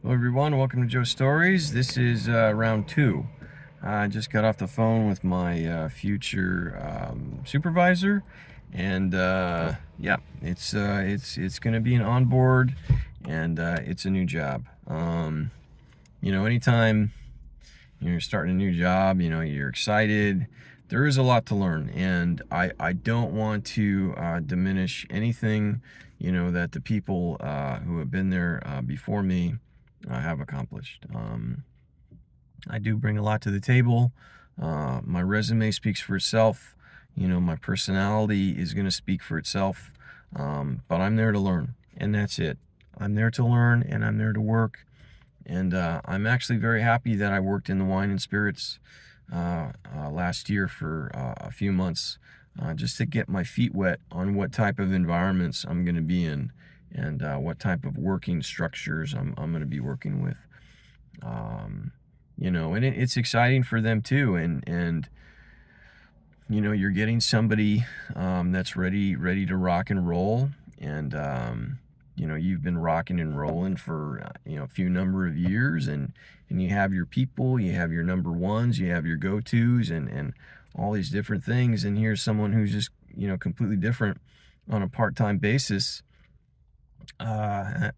Hello everyone, welcome to Joe Stories. This is round two. I just got off the phone with my future supervisor, and yeah, it's going to be an onboard, and it's a new job. Anytime you're starting a new job, you're excited. There is a lot to learn, and I don't want to diminish anything, that the people who have been there before me have accomplished. I do bring a lot to the table. My resume speaks for itself. My personality is going to speak for itself. But I'm there to learn, and that's it. I'm there to learn, and I'm there to work. And I'm actually very happy that I worked in the wine and spirits last year for a few months, just to get my feet wet on what type of environments I'm going to be in, and what type of working structures I'm going to be working with. And it's exciting for them too. And you're getting somebody that's ready to rock and roll. And you've been rocking and rolling for a few number of years, and you have your people, you have your number ones, you have your go-tos, and all these different things. And here's someone who's just completely different on a part-time basis, that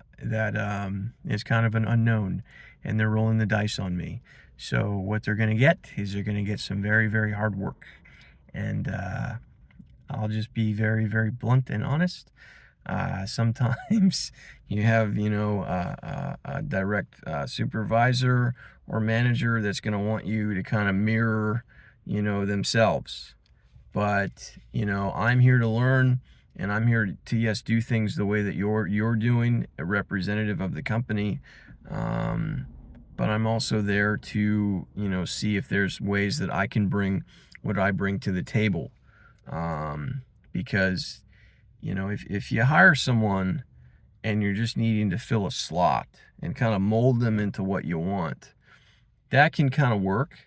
is kind of an unknown, and they're rolling the dice on me. So what they're going to get is they're going to get some very, very hard work. And I'll just be very, very blunt and honest. Sometimes you have, a direct supervisor or manager that's going to want you to kind of mirror, themselves. But, I'm here to learn, and I'm here to, yes, do things the way that you're doing, a representative of the company. But I'm also there to, see if there's ways that I can bring what I bring to the table. Because, if you hire someone and you're just needing to fill a slot and kind of mold them into what you want, that can kind of work,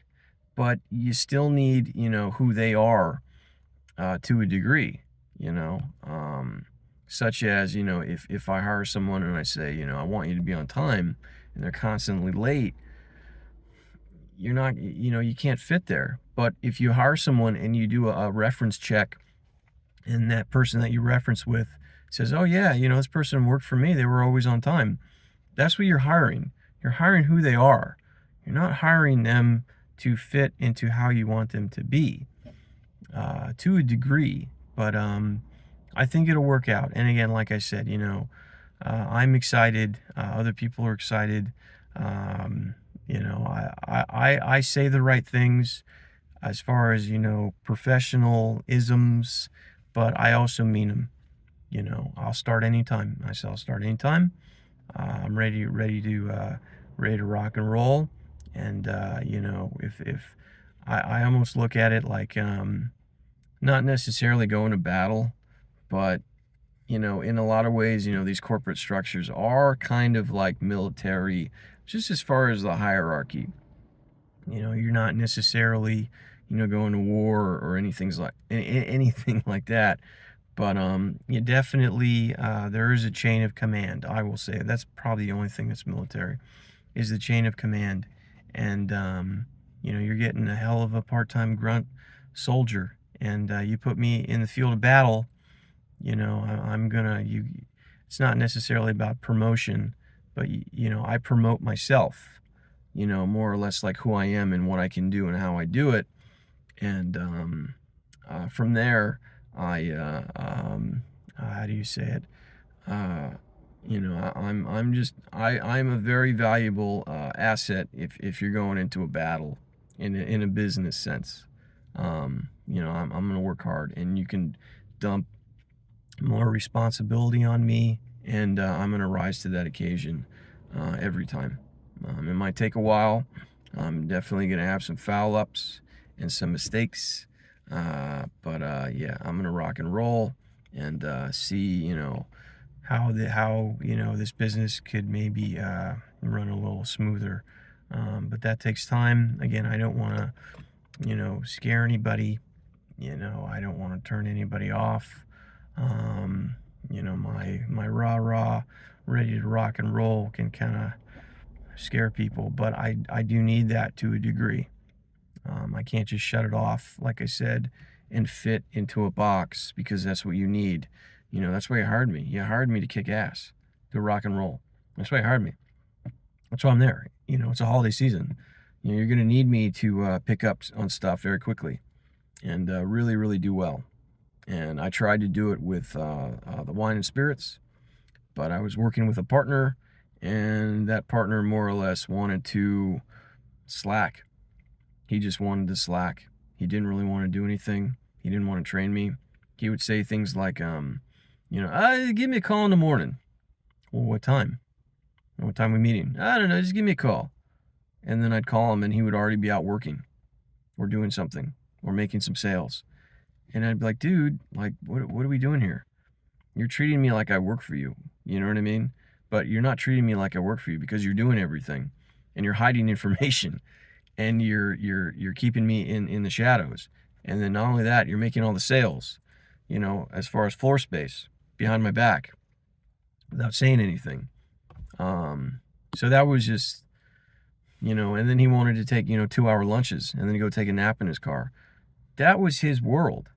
but you still need, who they are to a degree, such as, if I hire someone and I say, I want you to be on time, and they're constantly late, you're not, you can't fit there. But if you hire someone and you do a reference check, and that person that you reference with says, oh yeah, this person worked for me, they were always on time, that's what you're hiring. You're hiring who they are. You're not hiring them to fit into how you want them to be, to a degree. But I think it'll work out. And again, like I said, I'm excited. Other people are excited. I say the right things as far as, professional isms, but I also mean them. I'll start anytime. I say I'll start anytime. I'm ready to rock and roll. And, if I almost look at it like, not necessarily going to battle, but, in a lot of ways, these corporate structures are kind of like military, just as far as the hierarchy. You're not necessarily, going to war or anything like that. But you definitely, there is a chain of command. I will say that's probably the only thing that's military, is the chain of command. And you're getting a hell of a part-time grunt soldier, and you put me in the field of battle, I'm gonna you. It's not necessarily about promotion, but I promote myself, more or less like who I am and what I can do and how I do it. And from there, how do you say it? I'm a very valuable if you're going into a battle in a business sense. I'm going to work hard, and you can dump more responsibility on me, and I'm going to rise to that occasion every time. It might take a while. I'm definitely going to have some foul ups and some mistakes. But yeah, I'm going to rock and roll, and see, how this business could maybe run a little smoother. But that takes time. Again, I don't want to, scare anybody. I don't want to turn anybody off. My rah-rah, ready to rock and roll can kind of scare people, but I do need that to a degree. I can't just shut it off, like I said, and fit into a box because that's what you need. That's why you hired me. You hired me to kick ass, to rock and roll. That's why you hired me. That's why I'm there. It's a holiday season. You're going to need me to pick up on stuff very quickly and really, really do well. And I tried to do it with the wine and spirits, but I was working with a partner, and that partner more or less wanted to slack. He just wanted to slack. He didn't really want to do anything. He didn't want to train me. He would say things like, give me a call in the morning. Well, what time? What time are we meeting? I don't know, just give me a call. And then I'd call him, and he would already be out working or doing something or making some sales. And I'd be like, dude, like, what are we doing here? You're treating me like I work for you. You know what I mean? But you're not treating me like I work for you because you're doing everything, and you're hiding information, and you're keeping me in the shadows. And then not only that, you're making all the sales, as far as floor space behind my back without saying anything. So that was just, and then he wanted to take, 2-hour lunches and then go take a nap in his car. That was his world.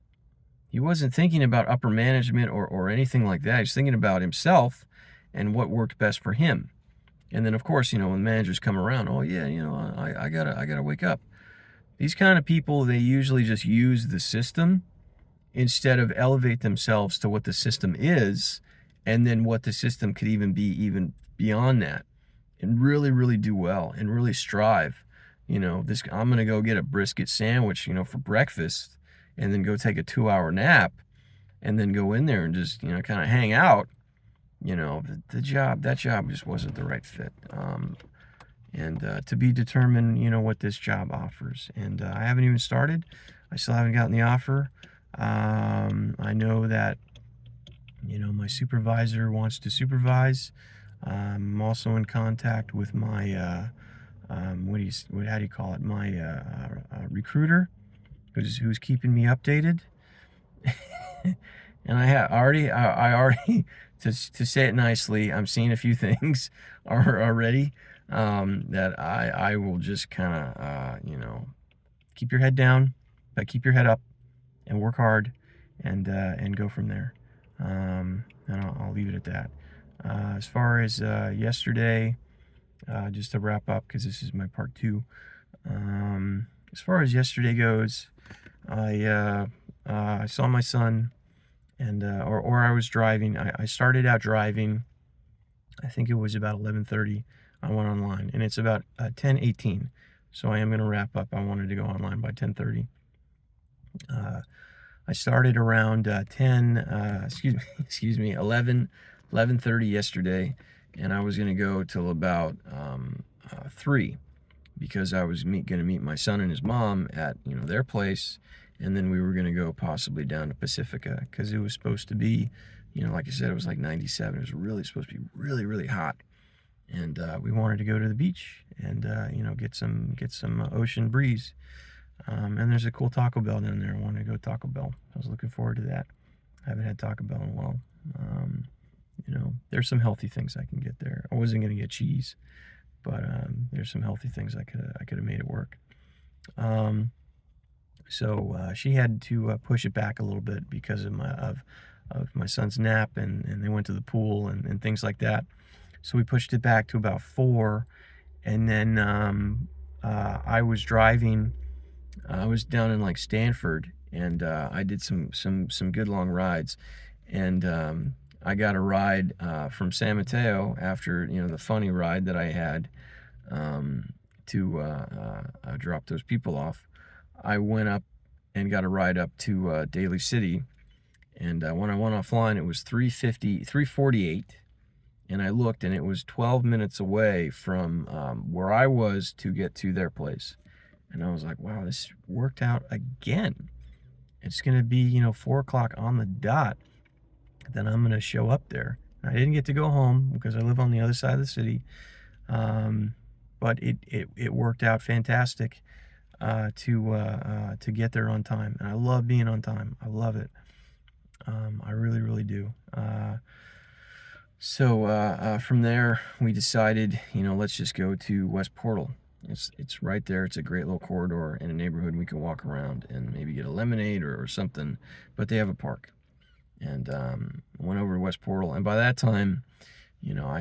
He wasn't thinking about upper management or anything like that. He was thinking about himself and what worked best for him. And then, of course, when managers come around, oh yeah, I gotta wake up. These kind of people, they usually just use the system instead of elevate themselves to what the system is, and then what the system could even be even beyond that, and really, really do well and really strive. I'm gonna go get a brisket sandwich, for breakfast, and then go take a 2-hour nap, and then go in there and just, kind of hang out. That job just wasn't the right fit. And to be determined, what this job offers. And I haven't even started. I still haven't gotten the offer. I know that, my supervisor wants to supervise. I'm also in contact with my, how do you call it? My recruiter, who's keeping me updated. And I already, to say it nicely, I'm seeing a few things already that I will just kind of, keep your head down, but keep your head up and work hard and go from there. And I'll leave it at that. As far as yesterday, just to wrap up, because this is my part 2. As far as yesterday goes, I saw my son, and or I was driving. I started out driving. I think it was about 11:30. I went online, and it's about 10:18. So I am going to wrap up. I wanted to go online by 10:30. I started around 11:30 yesterday, and I was going to go till about 3, because I was going to meet my son and his mom at their place, and then we were going to go possibly down to Pacifica, because it was supposed to be, like I said, it was like 97. It was really supposed to be really, really hot, and we wanted to go to the beach and get some ocean breeze. And there's a cool Taco Bell down there. I wanted to go Taco Bell. I was looking forward to that. I haven't had Taco Bell in a while. There's some healthy things I can get there. I wasn't going to get cheese, but there's some healthy things I could have made it work. So she had to push it back a little bit because of my son's nap, and they went to the pool and things like that. So we pushed it back to about 4, and then I was driving. I was down in like Stanford, and I did some good long rides, and I got a ride from San Mateo after the funny ride that I had to drop those people off. I went up and got a ride up to Daly City, and when I went offline, it was 3:48, and I looked, and it was 12 minutes away from where I was to get to their place. And I was like, wow, this worked out again. It's going to be, 4 o'clock on the dot. Then I'm going to show up there. I didn't get to go home because I live on the other side of the city. But it worked out fantastic to get there on time. And I love being on time. I love it. I really, really do. So from there, we decided, let's just go to West Portal. It's right there. It's a great little corridor in a neighborhood. We can walk around and maybe get a lemonade or something. But they have a park, and went over to West Portal. And by that time,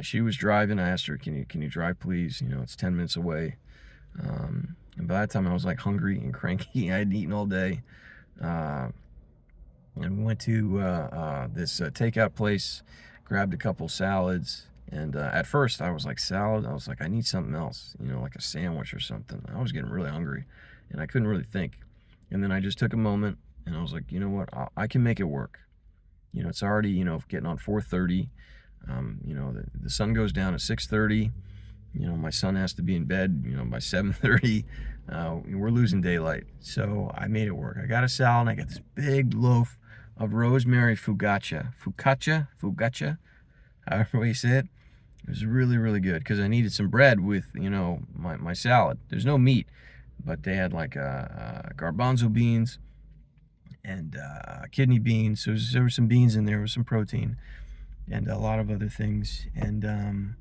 she was driving. I asked her, "Can you drive, please? It's 10 minutes away." And by that time, I was like hungry and cranky. I hadn't eaten all day. Uh, and we went to this takeout place, grabbed a couple salads, and at first I was like, salad? I was like, I need something else, like a sandwich or something. I was getting really hungry, and I couldn't really think. And then I just took a moment, and I was like, you know what? I can make it work. It's already, getting on 4:30. The sun goes down at 6:30. My son has to be in bed, by 7:30. We're losing daylight. So I made it work. I got a salad, and I got this big loaf of rosemary focaccia, however you say it. It was really, really good because I needed some bread with, my salad. There's no meat, but they had like garbanzo beans and kidney beans. So there was some beans in there with some protein and a lot of other things. And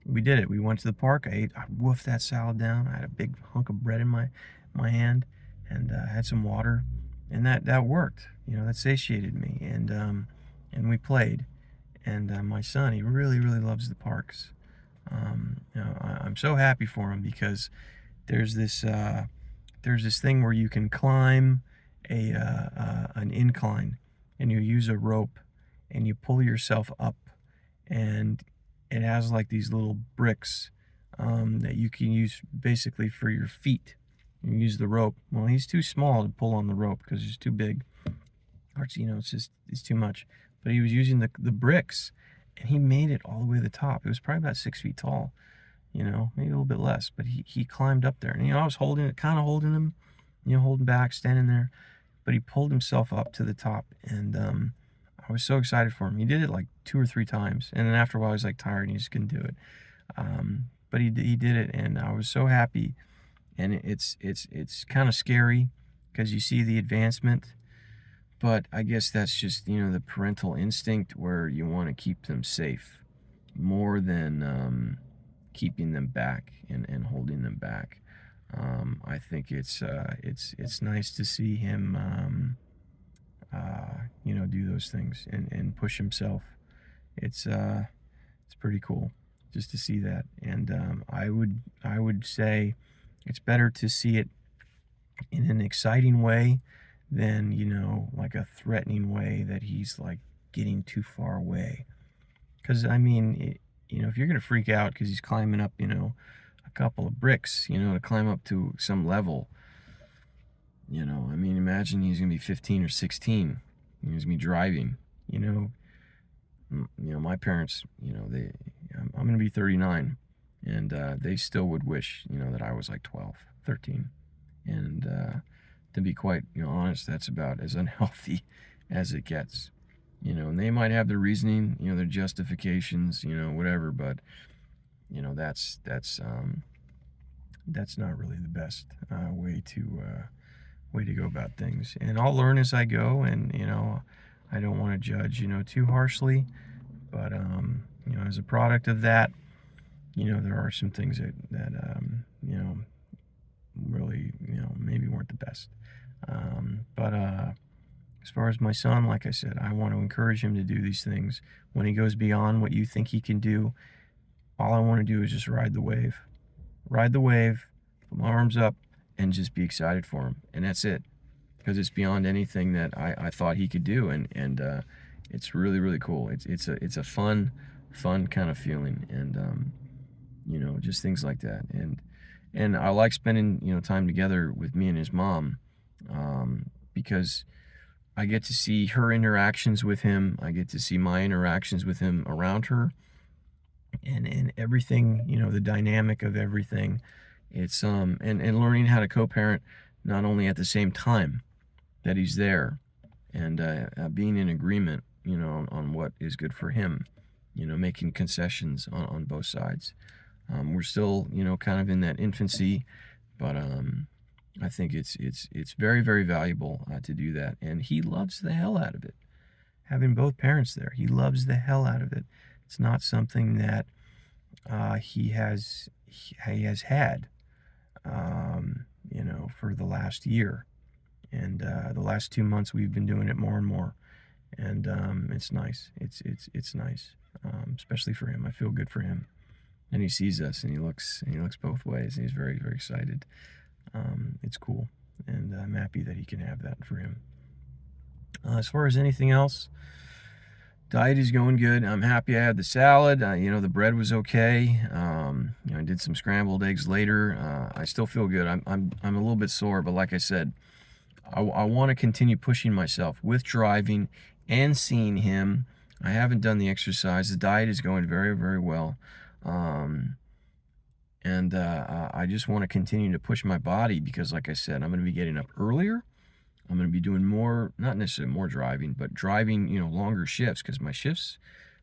we did it. We went to the park. I woofed that salad down. I had a big hunk of bread in my hand, and had some water, and that worked. That satiated me, and we played. And my son, he really, really loves the parks. I'm so happy for him because there's this thing where you can climb an incline, and you use a rope, and you pull yourself up, and it has like these little bricks that you can use basically for your feet. You use the rope. Well, he's too small to pull on the rope because he's too big. Or it's too much. But he was using the bricks, and he made it all the way to the top. It was probably about 6 feet tall, maybe a little bit less. But he climbed up there, and I was kind of holding him, holding back, standing there. But he pulled himself up to the top, and I was so excited for him. He did it like 2 or 3 times, and then after a while, I was like tired, and he just couldn't do it. But he did it, and I was so happy. And it's kind of scary because you see the advancement, but I guess that's just the parental instinct where you want to keep them safe more than keeping them back and holding them back. I think it's nice to see him do those things and push himself. It's pretty cool just to see that. And I would say it's better to see it in an exciting way than, like a threatening way that he's like getting too far away. Because, I mean, if you're going to freak out because he's climbing up, a couple of bricks, to climb up to some level, I mean, imagine he's going to be 15 or 16. He's going to be driving, my parents, I'm going to be 39. And they still would wish, that I was like 12, 13. And to be quite honest, that's about as unhealthy as it gets. And they might have their reasoning, their justifications, whatever. But that's not really the best way to go about things. And I'll learn as I go. And I don't want to judge too harshly. But as a product of that, there are some things that really, maybe weren't the best. But as far as my son, like I said, I want to encourage him to do these things. When he goes beyond what you think he can do, all I want to do is just ride the wave. Ride the wave, put my arms up, and just be excited for him. And that's it. Because it's beyond anything that I thought he could do. And it's really, really cool. It's a fun kind of feeling. And just things like that. And I like spending, time together with me and his mom, because I get to see her interactions with him. I get to see my interactions with him around her, and everything, the dynamic of everything. It's and learning how to co-parent, not only at the same time that he's there, and being in agreement, on what is good for him, making concessions on both sides. We're still, kind of in that infancy, but I think it's very, very valuable to do that. And he loves the hell out of it. Having both parents there, he loves the hell out of it. It's not something that he has had, for the last year. And the last 2 months we've been doing it more and more, and it's nice. It's nice, especially for him. I feel good for him, and he sees us, and he looks both ways, and he's very, very excited. It's cool, and I'm happy that he can have that for him. As far as anything else, diet is going good. I'm happy I had the salad. The bread was okay. I did some scrambled eggs later. I still feel good. I'm a little bit sore, but like I said, I want to continue pushing myself with driving and seeing him. I haven't done the exercise. The diet is going very, very well. And I just want to continue to push my body because, like I said, I'm going to be getting up earlier. I'm going to be doing more, not necessarily more driving, but driving, longer shifts, because my shifts,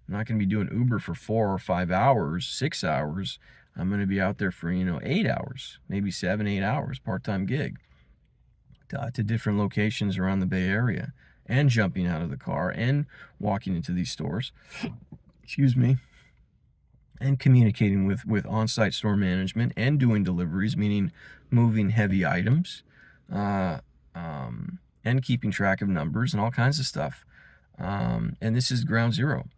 I'm not going to be doing Uber for 4 or 5 hours, 6 hours. I'm going to be out there for, 8 hours, maybe 7, 8 hours, part-time gig to different locations around the Bay Area, and jumping out of the car and walking into these stores, excuse me, and communicating with on-site store management and doing deliveries, meaning moving heavy items, and keeping track of numbers and all kinds of stuff. And this is ground zero.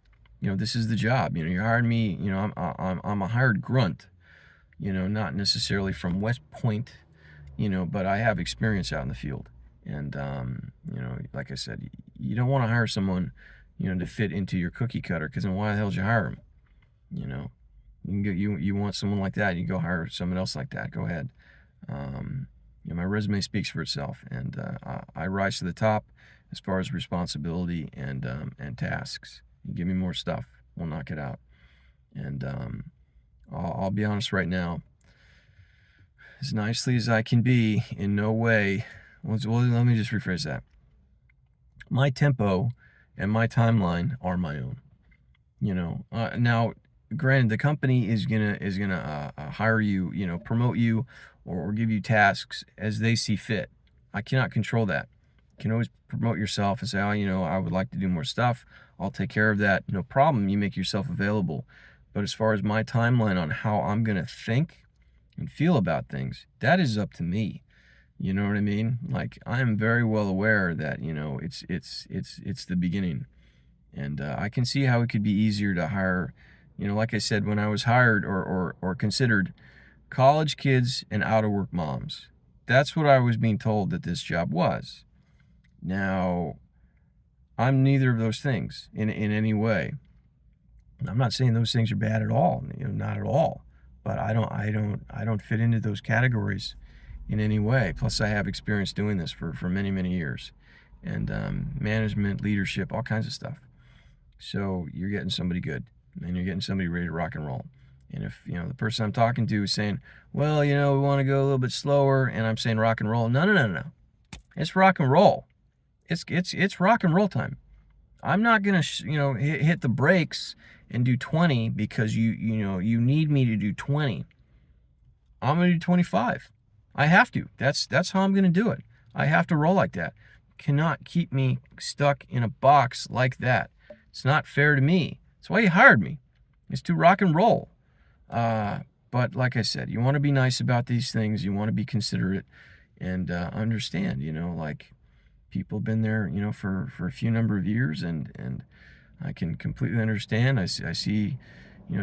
This is the job. You hired me. I'm a hired grunt. Not necessarily from West Point, but I have experience out in the field. And like I said, you don't want to hire someone, to fit into your cookie cutter, because then why the hell did you hire them? You want someone like that, you go hire someone else like that. Go ahead. My resume speaks for itself, and I rise to the top as far as responsibility and tasks. You give me more stuff, we'll knock it out. And I'll be honest right now, as nicely as I can be, in no way. Well, let me just rephrase that. My tempo and my timeline are my own. Now, granted, the company is gonna hire you, promote you, or give you tasks as they see fit. I cannot control that. You can always promote yourself and say, I would like to do more stuff. I'll take care of that. No problem. You make yourself available. But as far as my timeline on how I'm gonna think and feel about things, that is up to me. You know what I mean? Like, I am very well aware that it's the beginning, and I can see how it could be easier to hire. Like I said, when I was hired or considered, college kids and out-of-work moms. That's what I was being told that this job was. Now, I'm neither of those things in any way. I'm not saying those things are bad at all, not at all. But I don't fit into those categories in any way. Plus, I have experience doing this for many, many years, and management, leadership, all kinds of stuff. So you're getting somebody good, and you're getting somebody ready to rock and roll. And if, the person I'm talking to is saying, well, we want to go a little bit slower, and I'm saying rock and roll. No. It's rock and roll. It's rock and roll time. I'm not going to, hit the brakes and do 20 because you need me to do 20. I'm going to do 25. I have to. That's how I'm going to do it. I have to roll like that. Cannot keep me stuck in a box like that. It's not fair to me. That's why you hired me. It's to rock and roll. But like I said, you want to be nice about these things. You want to be considerate and understand, like, people have been there, for a few number of years, and I can completely understand. I see,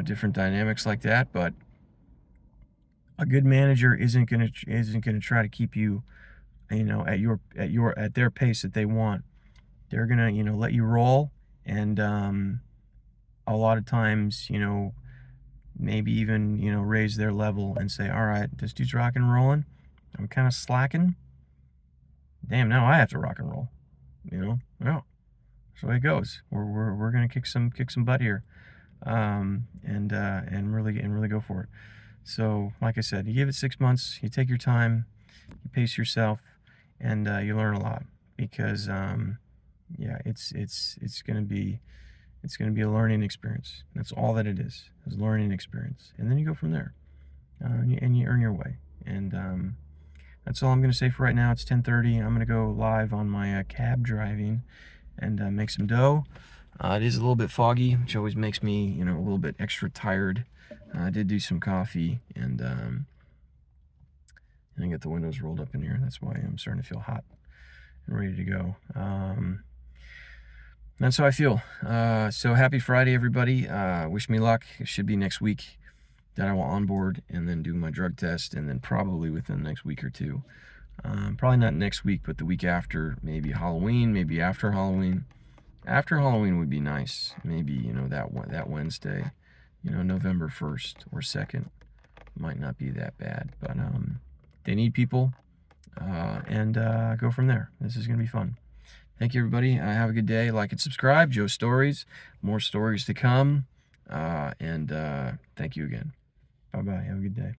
different dynamics like that, but a good manager isn't gonna try to keep you, at their pace that they want. They're gonna, let you roll, and a lot of times, maybe even, raise their level and say, all right, this dude's rocking and rolling. I'm kind of slacking. Damn, now I have to rock and roll. Well, that's the way it goes. We're gonna kick some butt here, and really go for it. So, like I said, you give it 6 months. You take your time. You pace yourself, and you learn a lot, because it's gonna be a learning experience. That's all that it is a learning experience, and then you go from there, and you earn your way. And that's all I'm going to say for right now. It's 10:30. I'm going to go live on my cab driving and make some dough. It is a little bit foggy, which always makes me, you know, a little bit extra tired. I did do some coffee, and I get the windows rolled up in here. That's why I'm starting to feel hot and ready to go. That's how I feel. So happy Friday, everybody. Wish me luck. It should be next week that I will onboard and then do my drug test, and then probably within the next week or two. Probably not next week, but the week after, maybe Halloween, maybe after Halloween. After Halloween would be nice. Maybe, you know, that Wednesday, you know, November 1st or 2nd might not be that bad. But they need people, and go from there. This is going to be fun. Thank you, everybody. Have a good day. Like and subscribe. Joe Stories. More stories to come. And thank you again. Bye-bye. Have a good day.